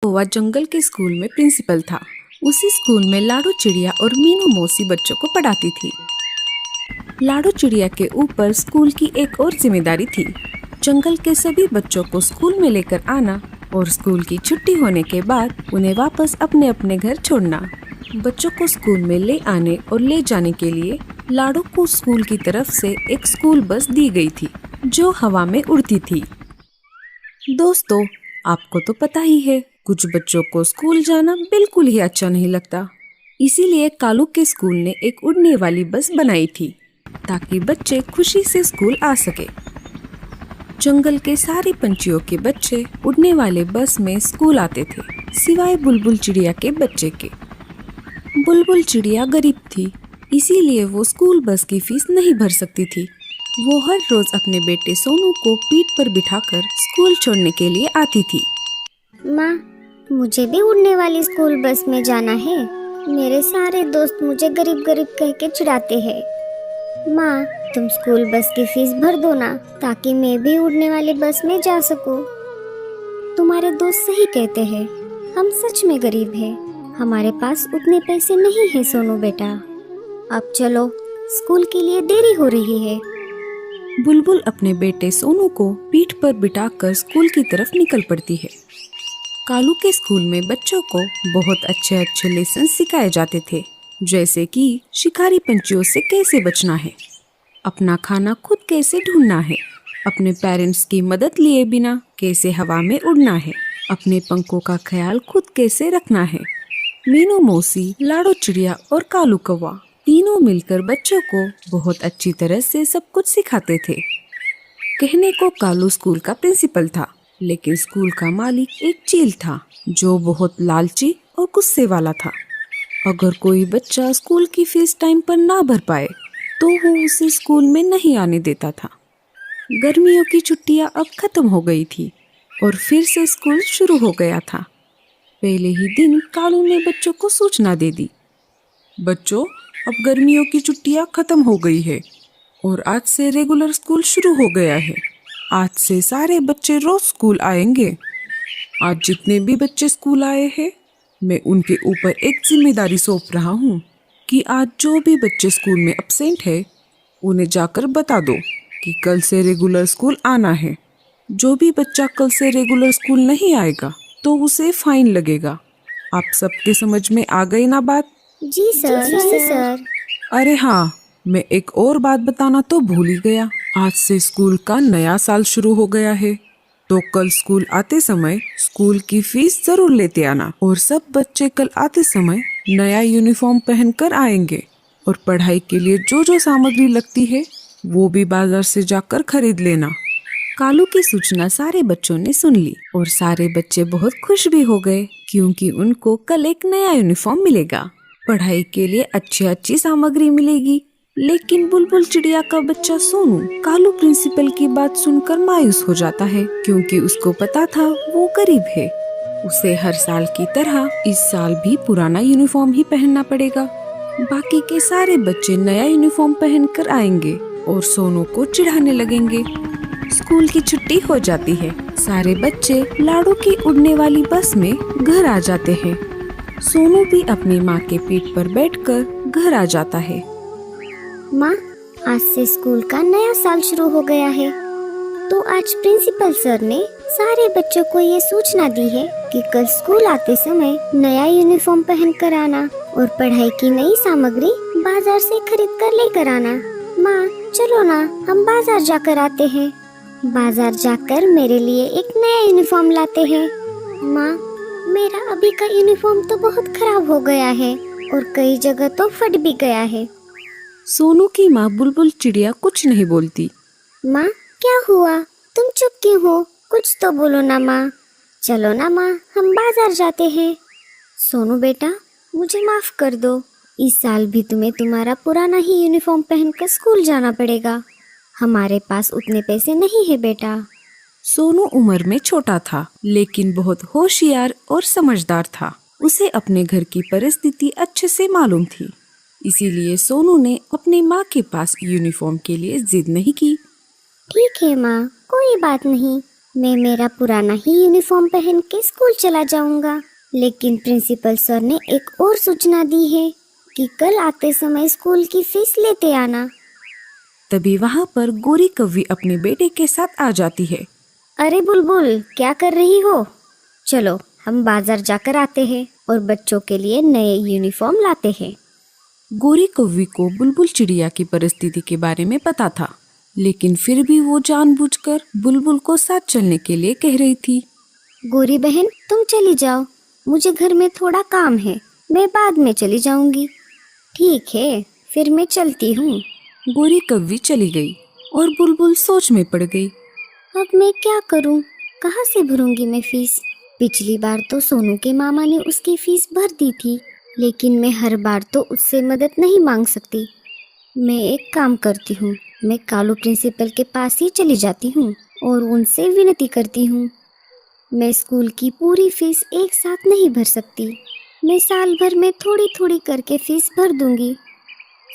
कौवा जंगल के स्कूल में प्रिंसिपल था। उसी स्कूल में लाडो चिड़िया और मीनू मौसी बच्चों को पढ़ाती थी। लाडो चिड़िया के ऊपर स्कूल की एक और जिम्मेदारी थी, जंगल के सभी बच्चों को स्कूल में लेकर आना और स्कूल की छुट्टी होने के बाद उन्हें वापस अपने अपने घर छोड़ना। बच्चों को स्कूल में ले आने और ले जाने के लिए लाडो को स्कूल की तरफ से एक स्कूल बस दी गई थी जो हवा में उड़ती थी। दोस्तों, आपको तो पता ही है, कुछ बच्चों को स्कूल जाना बिल्कुल ही अच्छा नहीं लगता। इसीलिए कालू के स्कूल ने एक उड़ने वाली बस बनाई थी ताकि बच्चे खुशी से स्कूल आ सके। जंगल के सारे पंछियों के बच्चे उड़ने वाले बस में स्कूल आते थे, सिवाय बुलबुल चिड़िया के बच्चे के। बुलबुल चिड़िया गरीब थी, इसीलिए वो स्कूल बस की फीस नहीं भर सकती थी। वो हर रोज अपने बेटे सोनू को पीठ पर बिठाकर स्कूल छोड़ने के लिए आती थी। माँ, मुझे भी उड़ने वाली स्कूल बस में जाना है। मेरे सारे दोस्त मुझे गरीब गरीब कह के चिढ़ाते हैं। माँ, तुम स्कूल बस की फीस भर दो ना, ताकि मैं भी उड़ने वाली बस में जा सकूं। तुम्हारे दोस्त सही कहते हैं, हम सच में गरीब हैं। हमारे पास उतने पैसे नहीं हैं सोनू बेटा। अब चलो, स्कूल के लिए देरी हो रही है। बुलबुल अपने बेटे सोनू को पीठ पर बिठाकर स्कूल की तरफ निकल पड़ती है। कालू के स्कूल में बच्चों को बहुत अच्छे अच्छे लेसन सिखाए जाते थे, जैसे कि शिकारी पंछियों से कैसे बचना है, अपना खाना खुद कैसे ढूंढना है, अपने पेरेंट्स की मदद लिए बिना कैसे हवा में उड़ना है, अपने पंखों का ख्याल खुद कैसे रखना है। मीनू मौसी, लाडो चिड़िया और कालू कौवा तीनों मिलकर बच्चों को बहुत अच्छी तरह से सब कुछ सिखाते थे। कहने को कालू स्कूल का प्रिंसिपल था, लेकिन स्कूल का मालिक एक चील था जो बहुत लालची और गुस्से वाला था। अगर कोई बच्चा स्कूल की फीस टाइम पर ना भर पाए तो वो उसे स्कूल में नहीं आने देता था। गर्मियों की छुट्टियां अब खत्म हो गई थी और फिर से स्कूल शुरू हो गया था। पहले ही दिन कालू ने बच्चों को सूचना दे दी। बच्चों, अब गर्मियों की छुट्टियां खत्म हो गई है और आज से रेगुलर स्कूल शुरू हो गया है। आज से सारे बच्चे रोज स्कूल आएंगे। आज जितने भी बच्चे स्कूल आए हैं, मैं उनके ऊपर एक जिम्मेदारी सौंप रहा हूँ कि आज जो भी बच्चे स्कूल में एब्सेंट है उन्हें जाकर बता दो कि कल से रेगुलर स्कूल आना है। जो भी बच्चा कल से रेगुलर स्कूल नहीं आएगा तो उसे फाइन लगेगा। आप सबके समझ में आ गई ना बात? जी सर। अरे हाँ, मैं एक और बात बताना तो भूल ही गया। आज से स्कूल का नया साल शुरू हो गया है, तो कल स्कूल आते समय स्कूल की फीस जरूर लेते आना और सब बच्चे कल आते समय नया यूनिफॉर्म पहनकर आएंगे और पढ़ाई के लिए जो जो सामग्री लगती है वो भी बाजार से जाकर खरीद लेना। कालू की सूचना सारे बच्चों ने सुन ली और सारे बच्चे बहुत खुश भी हो गए क्योंकि उनको कल एक नया यूनिफॉर्म मिलेगा, पढ़ाई के लिए अच्छी सामग्री मिलेगी। लेकिन बुलबुल चिड़िया का बच्चा सोनू कालू प्रिंसिपल की बात सुनकर मायूस हो जाता है क्योंकि उसको पता था वो गरीब है। उसे हर साल की तरह इस साल भी पुराना यूनिफॉर्म ही पहनना पड़ेगा। बाकी के सारे बच्चे नया यूनिफॉर्म पहनकर आएंगे और सोनू को चिढ़ाने लगेंगे। स्कूल की छुट्टी हो जाती है। सारे बच्चे लाडो की उड़ने वाली बस में घर आ जाते हैं। सोनू भी अपनी माँ के पीठ पर बैठकर घर आ जाता है। माँ, आज से स्कूल का नया साल शुरू हो गया है, तो आज प्रिंसिपल सर ने सारे बच्चों को ये सूचना दी है कि कल स्कूल आते समय नया यूनिफॉर्म पहन कर आना और पढ़ाई की नई सामग्री बाजार से खरीद कर लेकर आना। माँ, चलो ना, हम बाजार जाकर आते हैं। बाजार जाकर मेरे लिए एक नया यूनिफॉर्म लाते हैं। माँ, मेरा अभी का यूनिफॉर्म तो बहुत खराब हो गया है और कई जगह तो फट भी गया है। सोनू की माँ बुलबुल चिड़िया कुछ नहीं बोलती। माँ, क्या हुआ? तुम चुप क्यों हो? कुछ तो बोलो ना माँ। चलो ना माँ, हम बाजार जाते हैं। सोनू बेटा, मुझे माफ कर दो। इस साल भी तुम्हें तुम्हारा पुराना ही यूनिफॉर्म पहनकर स्कूल जाना पड़ेगा। हमारे पास उतने पैसे नहीं है बेटा। सोनू उम्र में छोटा था, लेकिन बहुत होशियार और समझदार था। उसे अपने घर की परिस्थिति अच्छे से मालूम थी, इसीलिए सोनू ने अपनी माँ के पास यूनिफॉर्म के लिए जिद नहीं की। ठीक है माँ, कोई बात नहीं, मैं मेरा पुराना ही यूनिफॉर्म पहन के स्कूल चला जाऊंगा। लेकिन प्रिंसिपल सर ने एक और सूचना दी है कि कल आते समय स्कूल की फीस लेते आना। तभी वहाँ पर गोरी कौवी अपने बेटे के साथ आ जाती है। अरे बुलबुल, क्या कर रही हो? चलो हम बाजार जाकर आते हैं और बच्चों के लिए नए यूनिफॉर्म लाते हैं। गोरी कौवी को बुलबुल चिड़िया की परिस्थिति के बारे में पता था, लेकिन फिर भी वो जानबूझकर बुलबुल को साथ चलने के लिए कह रही थी। गोरी बहन, तुम चली जाओ, मुझे घर में थोड़ा काम है, मैं बाद में चली जाऊंगी। ठीक है, फिर मैं चलती हूँ। गोरी कौवी चली गई और बुलबुल सोच में पड़ गई। अब मैं क्या करूँ? कहाँ से भरूंगी मैं फीस? पिछली बार तो सोनू के मामा ने उसकी फीस भर दी थी, लेकिन मैं हर बार तो उससे मदद नहीं मांग सकती। मैं एक काम करती हूँ, मैं कालू प्रिंसिपल के पास ही चली जाती हूँ और उनसे विनती करती हूँ। मैं स्कूल की पूरी फीस एक साथ नहीं भर सकती, मैं साल भर में थोड़ी थोड़ी करके फीस भर दूंगी।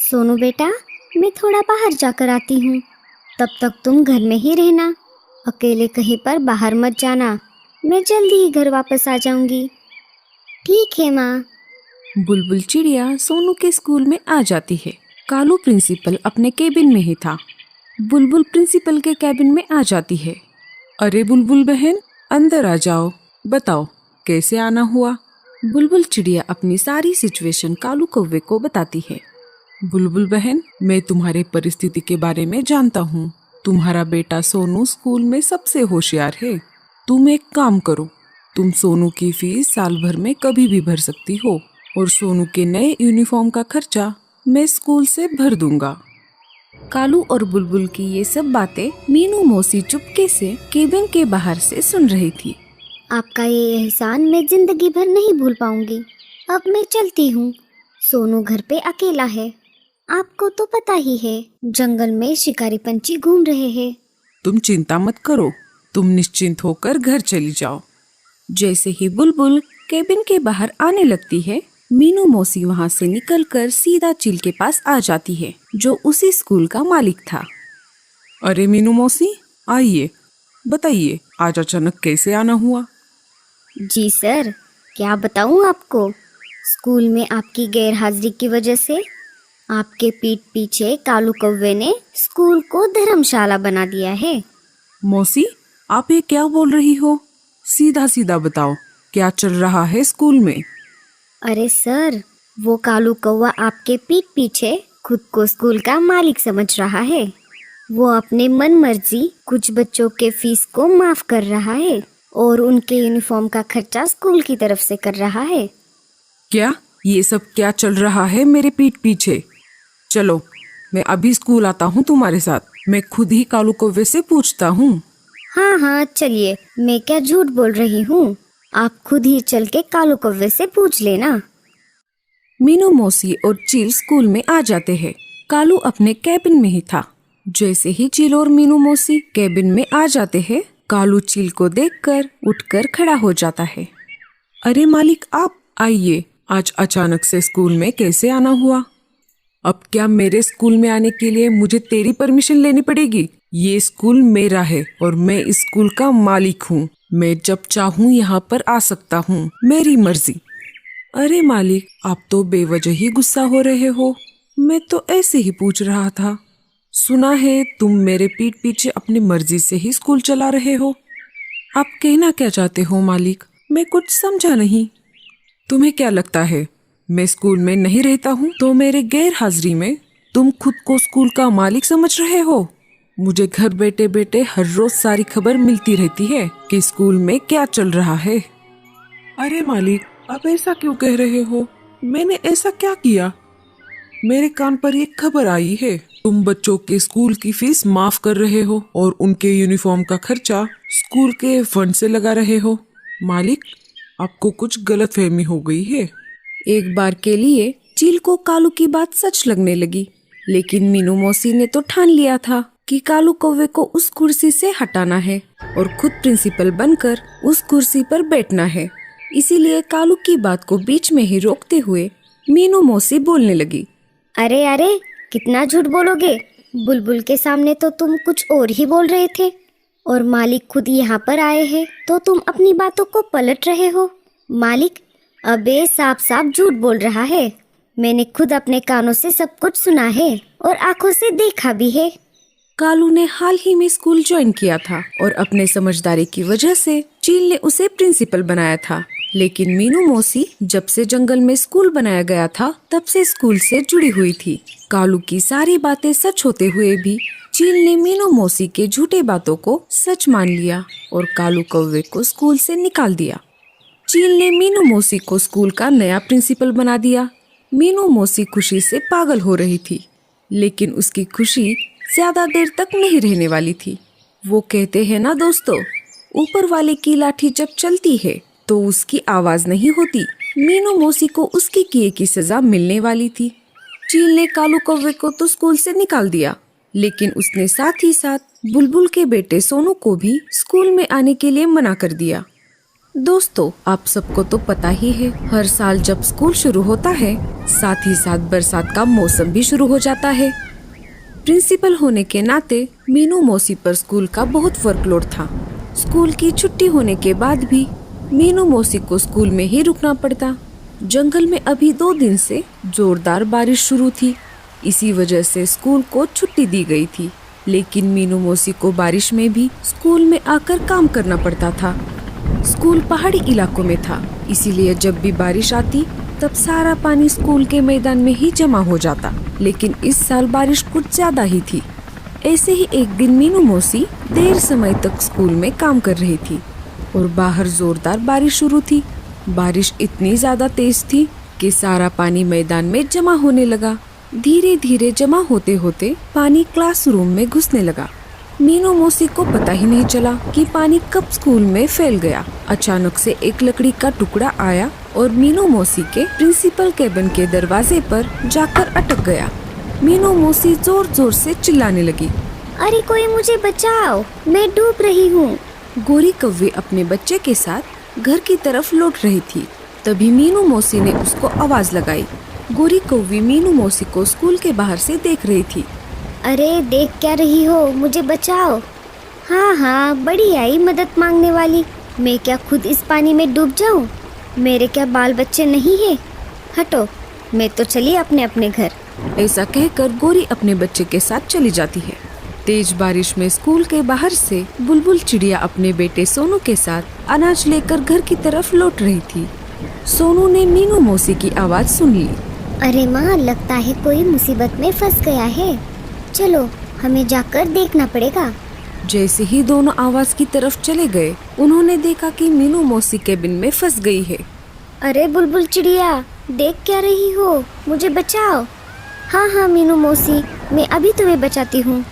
सोनू बेटा, मैं थोड़ा बाहर जाकर आती हूँ, तब तक तुम घर में ही रहना, अकेले कहीं पर बाहर मत जाना। मैं जल्दी ही घर वापस आ जाऊंगी। ठीक है माँ। बुलबुल चिड़िया सोनू के स्कूल में आ जाती है। कालू प्रिंसिपल अपने केबिन में ही था। बुलबुल प्रिंसिपल के केबिन में आ जाती है। अरे बुलबुल बहन, अंदर आ जाओ, बताओ कैसे आना हुआ। बुलबुल चिड़िया अपनी सारी सिचुएशन कालू कौवे को बताती है। बुलबुल बहन, मैं तुम्हारे परिस्थिति के बारे में जानता हूँ। तुम्हारा बेटा सोनू स्कूल में सबसे होशियार है। तुम एक काम करो, तुम सोनू की फीस साल भर में कभी भी भर सकती हो और सोनू के नए यूनिफॉर्म का खर्चा मैं स्कूल से भर दूंगा। कालू और बुलबुल की ये सब बातें मीनू मौसी चुपके से केबिन के बाहर से सुन रही थी। आपका ये एहसान मैं जिंदगी भर नहीं भूल पाऊंगी। अब मैं चलती हूँ, सोनू घर पे अकेला है। आपको तो पता ही है, जंगल में शिकारी पंछी घूम रहे हैं। तुम चिंता मत करो, तुम निश्चिंत होकर घर चली जाओ। जैसे ही बुलबुल केबिन के बाहर आने लगती है, मीनू मौसी वहाँ से निकलकर सीधा चील के पास आ जाती है, जो उसी स्कूल का मालिक था। अरे मीनू मौसी, आइए, बताइए आज अचानक कैसे आना हुआ। जी सर, क्या बताऊँ आपको, स्कूल में आपकी गैर हाजिरी की वजह से आपके पीठ पीछे कालू कौवे ने स्कूल को धर्मशाला बना दिया है। मौसी, आप ये क्या बोल रही हो? सीधा सीधा बताओ, क्या चल रहा है स्कूल में? अरे सर, वो कालू कौवा आपके पीठ पीछे खुद को स्कूल का मालिक समझ रहा है। वो अपने मन मर्जी कुछ बच्चों के फीस को माफ कर रहा है और उनके यूनिफॉर्म का खर्चा स्कूल की तरफ से कर रहा है। क्या ये सब क्या चल रहा है मेरे पीठ पीछे? चलो, मैं अभी स्कूल आता हूँ तुम्हारे साथ। मैं खुद ही कालू कौवे से पूछता हूँ। हाँ हाँ चलिए, मैं क्या झूठ बोल रही हूँ, आप खुद ही चल के कालू कौवे से पूछ लेना। मीनू मौसी और चील स्कूल में आ जाते हैं। कालू अपने कैबिन में ही था। जैसे ही चील और मीनू मौसी कैबिन में आ जाते हैं, कालू चील को देखकर उठकर खड़ा हो जाता है। अरे मालिक, आप आइए, आज अचानक से स्कूल में कैसे आना हुआ? अब क्या मेरे स्कूल में आने के लिए मुझे तेरी परमिशन लेनी पड़ेगी? ये स्कूल मेरा है और मैं इस स्कूल का मालिक हूँ। मैं जब चाहूँ यहाँ पर आ सकता हूँ, मेरी मर्जी। अरे मालिक, आप तो बेवजह ही गुस्सा हो रहे हो। मैं तो ऐसे ही पूछ रहा था। सुना है तुम मेरे पीठ पीछे अपनी मर्जी से ही स्कूल चला रहे हो। आप कहना क्या चाहते हो मालिक? मैं कुछ समझा नहीं। तुम्हें क्या लगता है मैं स्कूल में नहीं रहता हूँ तो मेरे गैर हाजिरी में तुम खुद को स्कूल का मालिक समझ रहे हो? मुझे घर बैठे बैठे हर रोज सारी खबर मिलती रहती है कि स्कूल में क्या चल रहा है। अरे मालिक, आप ऐसा क्यों कह रहे हो? मैंने ऐसा क्या किया? मेरे कान पर एक खबर आई है, तुम बच्चों के स्कूल की फीस माफ कर रहे हो और उनके यूनिफॉर्म का खर्चा स्कूल के फंड से लगा रहे हो। मालिक, आपको कुछ गलतफहमी हो गई है। एक बार के लिए चील को कालू की बात सच लगने लगी, लेकिन मीनू मौसी ने तो ठान लिया था कि कालू कौवे को उस कुर्सी से हटाना है और खुद प्रिंसिपल बनकर उस कुर्सी पर बैठना है। इसीलिए कालू की बात को बीच में ही रोकते हुए मीनू मौसी बोलने लगी। अरे अरे, कितना झूठ बोलोगे, बुलबुल के सामने तो तुम कुछ और ही बोल रहे थे। और मालिक खुद यहाँ पर आए हैं तो तुम अपनी बातों को पलट रहे हो। मालिक, अबे साफ साफ झूठ बोल रहा है। मैंने खुद अपने कानों से सब कुछ सुना है और आंखों से देखा भी है। कालू ने हाल ही में स्कूल ज्वाइन किया था और अपने समझदारी की वजह से चील ने उसे प्रिंसिपल बनाया था। लेकिन मीनू मौसी जब से जंगल में स्कूल बनाया गया था तब से स्कूल से जुड़ी हुई थी। कालू की सारी बातें सच होते हुए भी चील ने मीनू मौसी के झूठे बातों को सच मान लिया और कालू कौवे को स्कूल से निकाल दिया। चील ने मीनू मौसी को स्कूल का नया प्रिंसिपल बना दिया। मीनू मौसी खुशी से पागल हो रही थी, लेकिन उसकी खुशी ज्यादा देर तक नहीं रहने वाली थी। वो कहते हैं ना दोस्तों, ऊपर वाले की लाठी जब चलती है तो उसकी आवाज नहीं होती। मीनू मौसी को उसके किए की सजा मिलने वाली थी। चील ने कालू कौवे को तो स्कूल से निकाल दिया, लेकिन उसने साथ ही साथ बुलबुल के बेटे सोनू को भी स्कूल में आने के लिए मना कर दिया। दोस्तों, आप सबको तो पता ही है, हर साल जब स्कूल शुरू होता है साथ ही साथ बरसात का मौसम भी शुरू हो जाता है। प्रिंसिपल होने के नाते मीनू मौसी पर स्कूल का बहुत वर्कलोड था। स्कूल की छुट्टी होने के बाद भी मीनू मौसी को स्कूल में ही रुकना पड़ता। जंगल में अभी 2 दिन से जोरदार बारिश शुरू थी, इसी वजह से स्कूल को छुट्टी दी गई थी। लेकिन मीनू मौसी को बारिश में भी स्कूल में आकर काम करना पड़ता था। स्कूल पहाड़ी इलाकों में था, इसीलिए जब भी बारिश आती तब सारा पानी स्कूल के मैदान में ही जमा हो जाता। लेकिन इस साल बारिश कुछ ज्यादा ही थी। ऐसे ही एक दिन मीनू मौसी देर समय तक स्कूल में काम कर रही थी और बाहर जोरदार बारिश शुरू थी। बारिश इतनी ज्यादा तेज थी कि सारा पानी मैदान में जमा होने लगा। धीरे धीरे जमा होते होते पानी क्लासरूम में घुसने लगा। मीनू मौसी को पता ही नहीं चला कि पानी कब स्कूल में फैल गया। अचानक से एक लकड़ी का टुकड़ा आया और मीनू मौसी के प्रिंसिपल केबिन के दरवाजे पर जाकर अटक गया। मीनू मौसी जोर जोर से चिल्लाने लगी, अरे कोई मुझे बचाओ, मैं डूब रही हूँ। गोरी कौवे अपने बच्चे के साथ घर की तरफ लौट रही थी। तभी मीनू मौसी ने उसको आवाज लगाई। गोरी कौवी मीनू मौसी को स्कूल के बाहर से देख रही थी। अरे देख क्या रही हो, मुझे बचाओ। हाँ हाँ, बड़ी आई मदद मांगने वाली। मैं क्या खुद इस पानी में डूब जाऊं? मेरे क्या बाल बच्चे नहीं है? हटो, मैं तो चली अपने अपने घर। ऐसा कहकर गोरी अपने बच्चे के साथ चली जाती है। तेज बारिश में स्कूल के बाहर से बुलबुल चिड़िया अपने बेटे सोनू के साथ अनाज लेकर घर की तरफ लौट रही थी। सोनू ने मीनू मौसी की आवाज सुन ली। अरे माँ, लगता है कोई मुसीबत में फंस गया है। चलो, हमें जाकर देखना पड़ेगा। जैसे ही दोनों आवाज की तरफ चले गए, उन्होंने देखा कि मीनू मौसी केबिन में फंस गई है। अरे बुलबुल चिड़िया, देख क्या रही हो, मुझे बचाओ। हाँ हाँ मीनू मौसी, मैं अभी तुम्हें बचाती हूँ।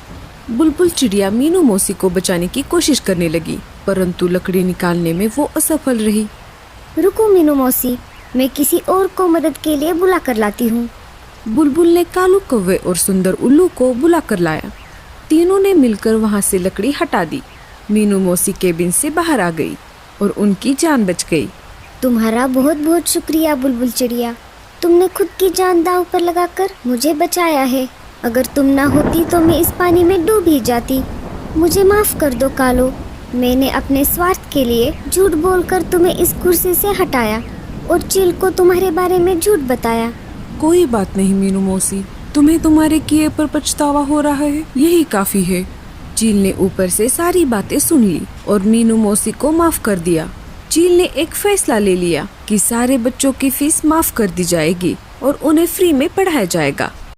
बुलबुल चिड़िया मीनू मौसी को बचाने की कोशिश करने लगी, परंतु लकड़ी निकालने में वो असफल रही। रुको मीनू मौसी, मैं किसी और को मदद के लिए बुला कर लाती हूँ। बुलबुल ने कालू कौवे और सुंदर उल्लू को बुला कर लाया। तीनों ने मिलकर वहाँ से लकड़ी हटा दी। मीनू मौसी केबिन से बाहर आ गई और उनकी जान बच गई। तुम्हारा बहुत बहुत शुक्रिया बुलबुल चिड़िया, तुमने खुद की जान दांव पर लगाकर मुझे बचाया है। अगर तुम ना होती तो मैं इस पानी में डूब ही जाती। मुझे माफ कर दो कालो, मैंने अपने स्वार्थ के लिए झूठ बोलकर तुम्हें इस कुर्सी से हटाया और चील को तुम्हारे बारे में झूठ बताया। कोई बात नहीं मीनू मौसी, तुम्हें तुम्हारे किए पर पछतावा हो रहा है, यही काफी है। चील ने ऊपर से सारी बातें सुन ली और मीनू मौसी को माफ कर दिया। चील ने एक फैसला ले लिया कि सारे बच्चों की फीस माफ कर दी जाएगी और उन्हें फ्री में पढ़ाया जाएगा।